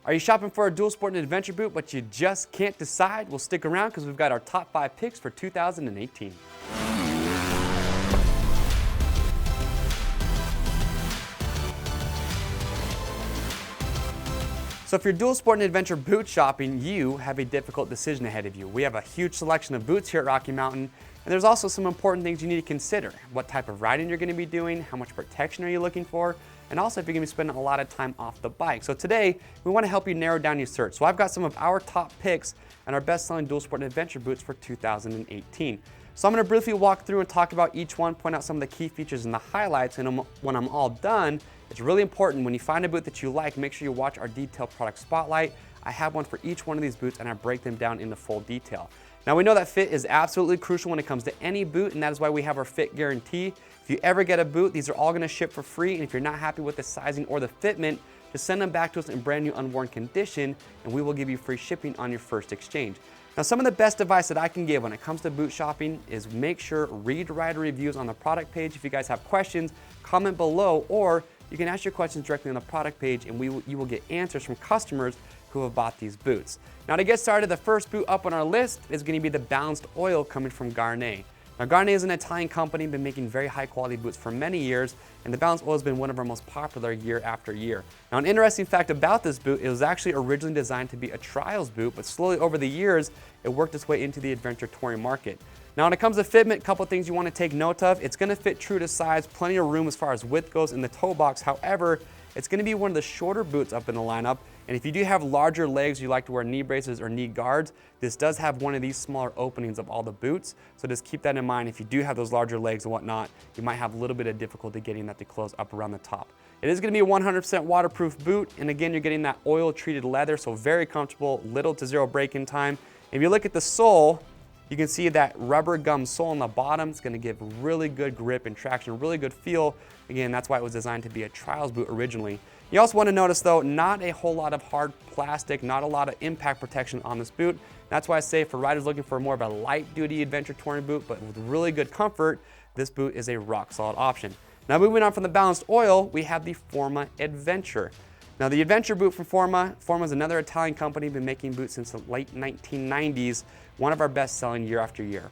Are you shopping for a dual sport and adventure boot, but you just can't decide? Well, stick around because we've got our top 5 picks for 2018. So if you're dual sport and adventure boot shopping, you have a difficult decision ahead of you. We have a huge selection of boots here at Rocky Mountain, and there's also some important things you need to consider. What type of riding you're going to be doing, how much protection are you looking for, and also if you're going to be spending a lot of time off the bike. So today, we want to help you narrow down your search. So I've got some of our top picks and our best-selling dual sport and adventure boots for 2018. So I'm going to briefly walk through and talk about each one, point out some of the key features and the highlights, and when I'm all done, it's really important when you find a boot that you like, make sure you watch our detailed product spotlight. I have one for each one of these boots and I break them down into full detail. Now we know that fit is absolutely crucial when it comes to any boot, and that is why we have our fit guarantee. If you ever get a boot, these are all going to ship for free, and if you're not happy with the sizing or the fitment, just send them back to us in brand new unworn condition and we will give you free shipping on your first exchange. Now some of the best advice that I can give when it comes to boot shopping is make sure read rider reviews on the product page. If you guys have questions, comment below, or you can ask your questions directly on the product page and you will get answers from customers who have bought these boots. Now to get started, the first boot up on our list is going to be the Balanced Oil coming from Garnet. Now Garnet is an Italian company, been making very high quality boots for many years, and the Balanced Oil has been one of our most popular year after year. Now an interesting fact about this boot, it was actually originally designed to be a trials boot, but slowly over the years, it worked its way into the adventure touring market. Now when it comes to fitment, a couple things you want to take note of. It's going to fit true to size, plenty of room as far as width goes in the toe box. However, it's going to be one of the shorter boots up in the lineup, and if you do have larger legs, you like to wear knee braces or knee guards, this does have one of these smaller openings of all the boots, so just keep that in mind. If you do have those larger legs and whatnot, you might have a little bit of difficulty getting that to close up around the top. It is going to be a 100% waterproof boot, and again, you're getting that oil treated leather, so very comfortable, little to zero break-in time. If you look at the sole, you can see that rubber gum sole on the bottom. It's going to give really good grip and traction, really good feel. Again, that's why it was designed to be a trials boot originally. You also want to notice though, not a whole lot of hard plastic, not a lot of impact protection on this boot. That's why I say for riders looking for more of a light duty adventure touring boot, but with really good comfort, this boot is a rock solid option. Now moving on from the Balanced Oil, we have the Forma Adventure. Now the Adventure boot from Forma is another Italian company, been making boots since the late 1990s, one of our best selling year after year.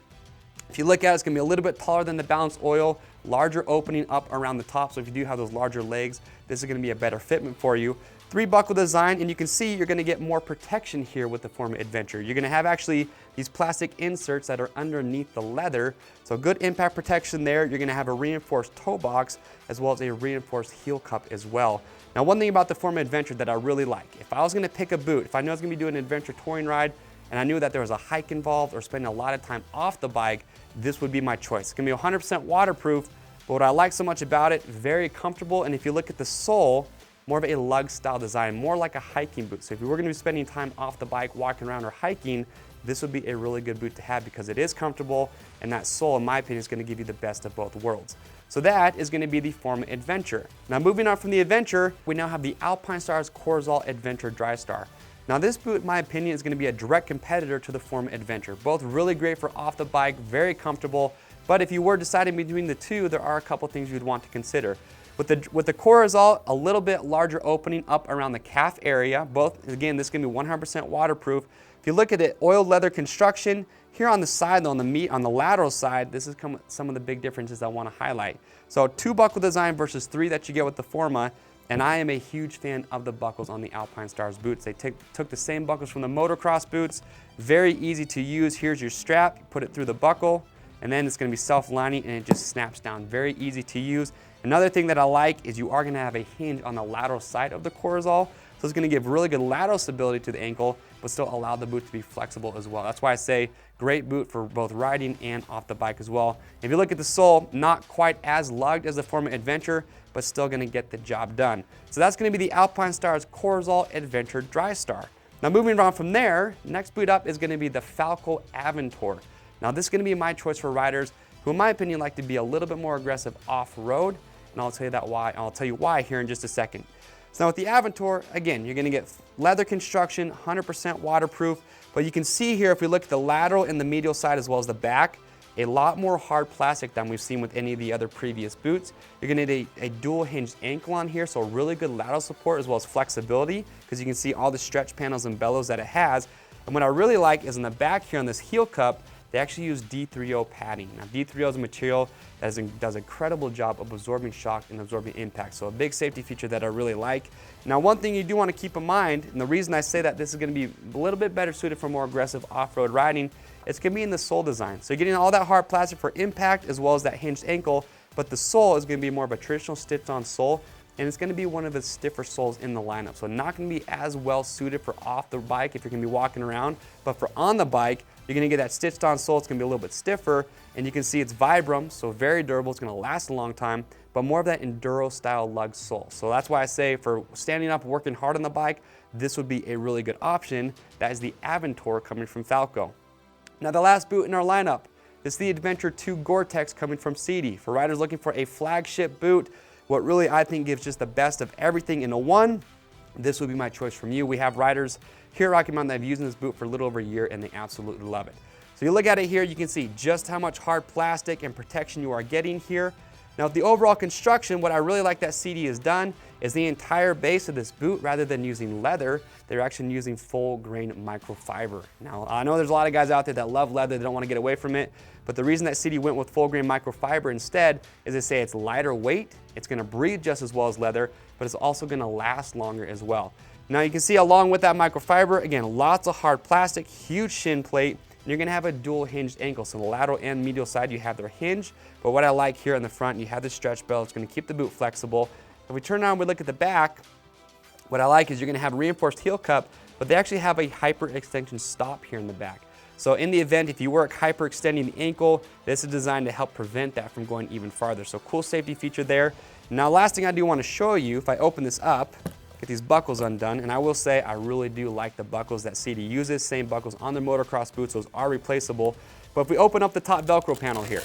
If you look at it, it's going to be a little bit taller than the Balanced Oil, larger opening up around the top, so if you do have those larger legs, this is going to be a better fitment for you. 3-buckle design, and you can see you're going to get more protection here with the Forma Adventure. You're going to have actually these plastic inserts that are underneath the leather, so good impact protection there. You're going to have a reinforced toe box as well as a reinforced heel cup as well. Now one thing about the Forma Adventure that I really like, if I was going to pick a boot, if I knew I was going to be doing an adventure touring ride, and I knew that there was a hike involved or spending a lot of time off the bike, this would be my choice. It's going to be 100% waterproof, but what I like so much about it, very comfortable, and if you look at the sole, more of a lug style design, more like a hiking boot. So if you were going to be spending time off the bike, walking around or hiking, this would be a really good boot to have because it is comfortable, and that sole, in my opinion, is going to give you the best of both worlds. So that is going to be the Forma Adventure. Now moving on from the Adventure, we now have the Alpinestars Corzal Adventure Dry Star. Now this boot, in my opinion, is going to be a direct competitor to the Forma Adventure. Both really great for off the bike, very comfortable, but if you were deciding between the two, there are a couple things you'd want to consider. With the Corzal, a little bit larger opening up around the calf area. Both, again, this is going to be 100% waterproof. If you look at the oiled leather construction, here on the side, though, on the lateral side, this is some of the big differences I want to highlight. So 2-buckle design versus 3 that you get with the Forma, and I am a huge fan of the buckles on the Alpinestars boots. They took the same buckles from the motocross boots, very easy to use. Here's your strap, you put it through the buckle, and then it's going to be self-lining and it just snaps down, very easy to use. Another thing that I like is you are going to have a hinge on the lateral side of the Corzal, so it's going to give really good lateral stability to the ankle, but still allow the boot to be flexible as well. That's why I say great boot for both riding and off the bike as well. If you look at the sole, not quite as lugged as the Forma Adventure, but still going to get the job done. So that's going to be the Alpinestars Corzal Adventure Dry Star. Now moving on from there, next boot up is going to be the Falco Aventur. Now this is going to be my choice for riders who, in my opinion, like to be a little bit more aggressive off-road, and I'll tell you why here in just a second. So now with the Aventur, again, you're going to get leather construction, 100% waterproof, but you can see here if we look at the lateral and the medial side as well as the back, a lot more hard plastic than we've seen with any of the other previous boots. You're gonna need a dual hinged ankle on here, so really good lateral support as well as flexibility, because you can see all the stretch panels and bellows that it has. And what I really like is in the back here on this heel cup, they actually use D3O padding. Now D3O is a material that does an incredible job of absorbing shock and absorbing impact. So a big safety feature that I really like. Now one thing you do want to keep in mind, and the reason I say that this is going to be a little bit better suited for more aggressive off-road riding, it's going to be in the sole design. So you're getting all that hard plastic for impact as well as that hinged ankle, but the sole is going to be more of a traditional stitched-on sole, and it's going to be one of the stiffer soles in the lineup. So not going to be as well suited for off the bike if you're going to be walking around, but for on the bike, you're going to get that stitched on sole. It's going to be a little bit stiffer, and you can see it's Vibram, so very durable. It's going to last a long time, but more of that enduro style lug sole. So that's why I say for standing up, working hard on the bike, this would be a really good option. That is the Aventor coming from Falco. Now the last boot in our lineup, this is the Adventure 2 Gore-Tex coming from CD. For riders looking for a flagship boot, what really I think gives just the best of everything in a one, this would be my choice from you. We have riders here at Rocky Mountain that have used this boot for a little over a year and they absolutely love it. So you look at it here, you can see just how much hard plastic and protection you are getting here. Now the overall construction, what I really like that CD has done is the entire base of this boot, rather than using leather, they're actually using full grain microfiber. Now I know there's a lot of guys out there that love leather, they don't want to get away from it, but the reason that CD went with full grain microfiber instead is they say it's lighter weight, it's going to breathe just as well as leather, but it's also going to last longer as well. Now you can see along with that microfiber, again, lots of hard plastic, huge shin plate, and you're going to have a dual hinged ankle. So the lateral and medial side, you have their hinge, but what I like here in the front, you have the stretch belt. It's going to keep the boot flexible. If we turn around and we look at the back, what I like is you're going to have a reinforced heel cup, but they actually have a hyper-extension stop here in the back. So in the event, if you work hyper-extending the ankle, this is designed to help prevent that from going even farther. So cool safety feature there. Now last thing I do want to show you, if I open this up, get these buckles undone, and I will say I really do like the buckles that CD uses. Same buckles on their motocross boots, those are replaceable. But if we open up the top Velcro panel here,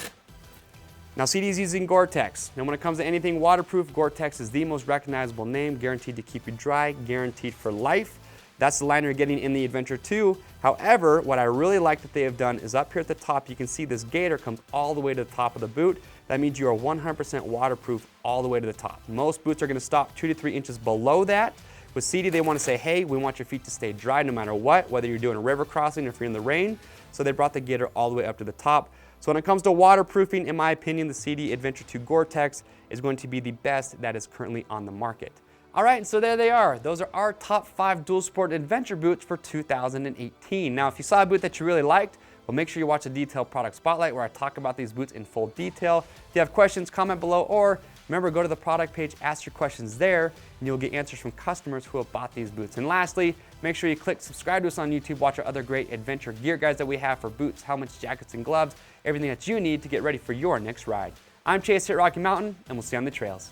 now CD is using Gore-Tex. Now when it comes to anything waterproof, Gore-Tex is the most recognizable name, guaranteed to keep you dry, guaranteed for life. That's the liner you're getting in the Adventure 2. However, what I really like that they have done is up here at the top, you can see this gaiter comes all the way to the top of the boot. That means you are 100% waterproof all the way to the top. Most boots are going to stop 2 to 3 inches below that. With CD, they want to say, hey, we want your feet to stay dry no matter what, whether you're doing a river crossing or if you're in the rain. So they brought the gaiter all the way up to the top. So when it comes to waterproofing, in my opinion, the CD Adventure 2 Gore-Tex is going to be the best that is currently on the market. All right, so there they are. Those are our top 5 dual sport adventure boots for 2018. Now, if you saw a boot that you really liked, well, make sure you watch a detailed product spotlight where I talk about these boots in full detail. If you have questions, comment below, or remember, go to the product page, ask your questions there, and you'll get answers from customers who have bought these boots. And lastly, make sure you click subscribe to us on YouTube, watch our other great adventure gear guides that we have for boots, helmets, jackets, and gloves, everything that you need to get ready for your next ride. I'm Chase here at Rocky Mountain, and we'll see you on the trails.